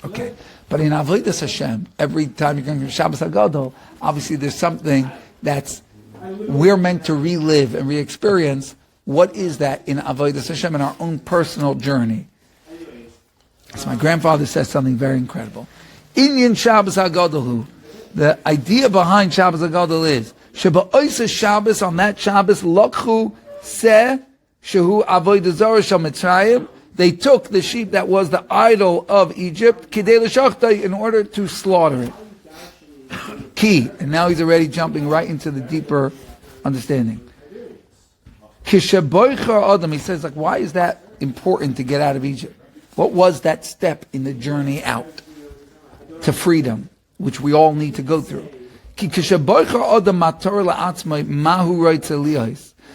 Okay. But in Avodas Hashem, every time you're going to Shabbos HaGadol, obviously there's something that's we're meant to relive and re-experience. What is that in Avodas Hashem in our own personal journey? So my grandfather says something very incredible. Inyan Shabbos HaGadol, the idea behind Shabbos HaGadol is Sheba'oisa Shabbos, on that Shabbos, Lokhu Se Shehu Avodah Zarah Shel Mitzrayim. They took the sheep that was the idol of Egypt, Kidei L'Shachtai, in order to slaughter it. Key. And now he's already jumping right into the deeper understanding. Kishaboicha Adam, he says, like, why is that important to get out of Egypt? What was that step in the journey out to freedom, which we all need to go through?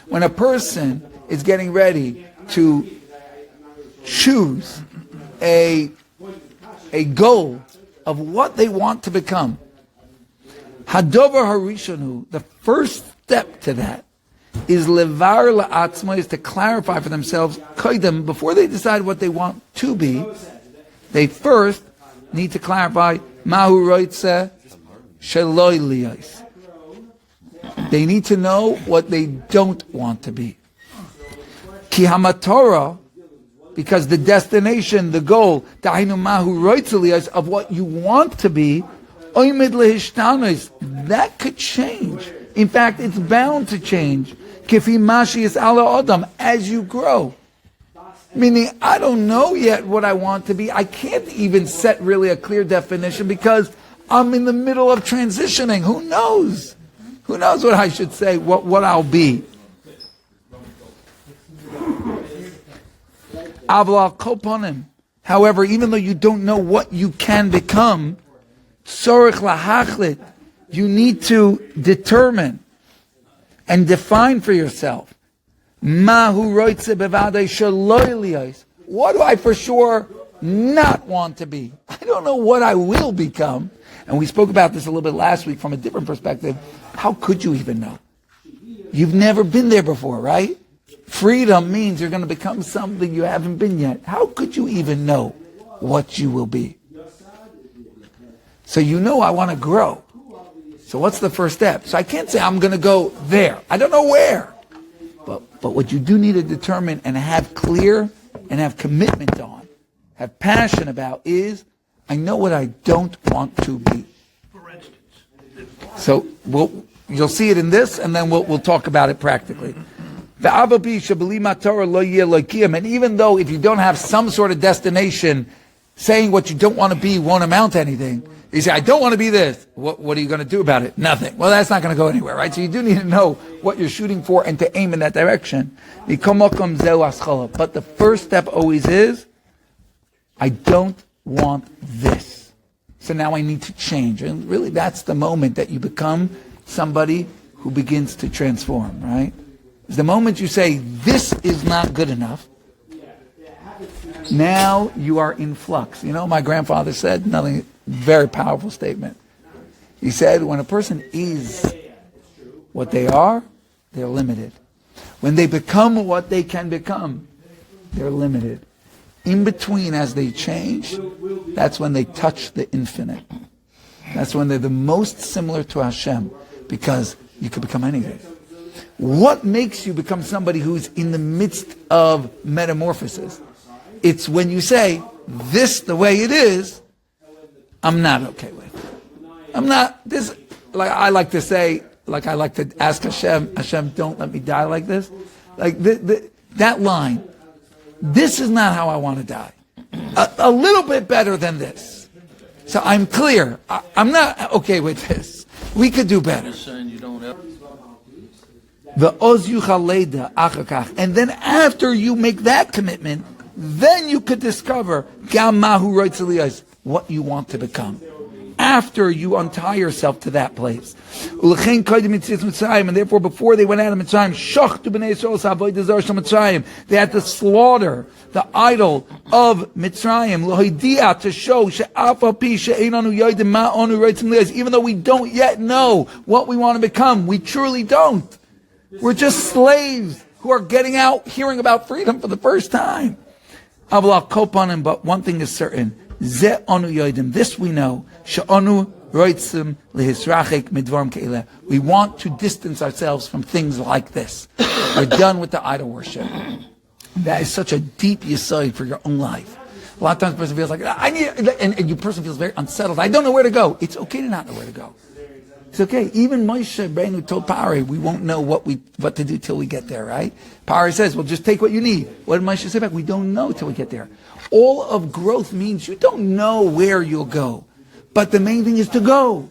When a person is getting ready to choose a goal of what they want to become, Hadover Harishanu, the first step to that is levar la'atzma, is to clarify for themselves, kaidem, before they decide what they want to be, they first need to clarify mahu roitze sheloi liyos. They need to know what they don't want to be. Ki hamatorah, because the destination, the goal, da'inu mahu roitze liyos, of what you want to be, oimid lehishtanos, that could change. In fact, it's bound to change. Kifi mashi is ala adam, as you grow. Meaning, I don't know yet what I want to be. I can't even set really a clear definition because I'm in the middle of transitioning. Who knows? Who knows what I should say, what I'll be? Avla koponim. However, even though you don't know what you can become, tzorich lahachlit, you need to determine and define for yourself. Mahu roitze bevadei sheloi liyos. What do I for sure not want to be? I don't know what I will become. And we spoke about this a little bit last week from a different perspective. How could you even know? You've never been there before, right? Freedom means you're going to become something you haven't been yet. How could you even know what you will be? So you know I want to grow. So what's the first step? So I can't say I'm going to go there. I don't know where. But what you do need to determine and have clear and have commitment on, have passion about, is I know what I don't want to be. So you'll see it in this, and then we'll talk about it practically. And even though if you don't have some sort of destination, saying what you don't want to be won't amount to anything. You say, I don't want to be this. What are you going to do about it? Nothing. Well, that's not going to go anywhere, right? So you do need to know what you're shooting for and to aim in that direction. But the first step always is, I don't want this. So now I need to change. And really, that's the moment that you become somebody who begins to transform, right? It's the moment you say, this is not good enough. Now you are in flux. You know, my grandfather said nothing, very powerful statement. He said, when a person is what they are, they're limited. When they become what they can become, they're limited. In between, as they change, that's when they touch the infinite. That's when they're the most similar to Hashem, because you could become anything. What makes you become somebody who's in the midst of metamorphosis? It's when you say, this the way it is, I'm not okay with. I'm not, this, like I like to say, like I like to ask Hashem, don't let me die like this. Like that line, this is not how I want to die. A little bit better than this. So I'm clear. I'm not okay with this. We could do better. And then after you make that commitment, then you could discover what you want to become. After you untie yourself to that place. And therefore, before they went out of Mitzrayim, they had to slaughter the idol of Mitzrayim to show even though we don't yet know what we want to become. We truly don't. We're just slaves who are getting out, hearing about freedom for the first time. But one thing is certain, Ze onu yoidim. This we know. She'onu roitzim lehisrachik midvarim ke'ileh. We want to distance ourselves from things like this. We're done with the idol worship. That is such a deep yesod for your own life. A lot of times a person feels like, and your person feels very unsettled. I don't know where to go. It's okay to not know where to go. It's okay. Even Moshe Rabbeinu told Pari, we won't know what to do till we get there, right? Pari says, well, just take what you need. What did Moshe say back? We don't know till we get there. All of growth means you don't know where you'll go. But the main thing is to go.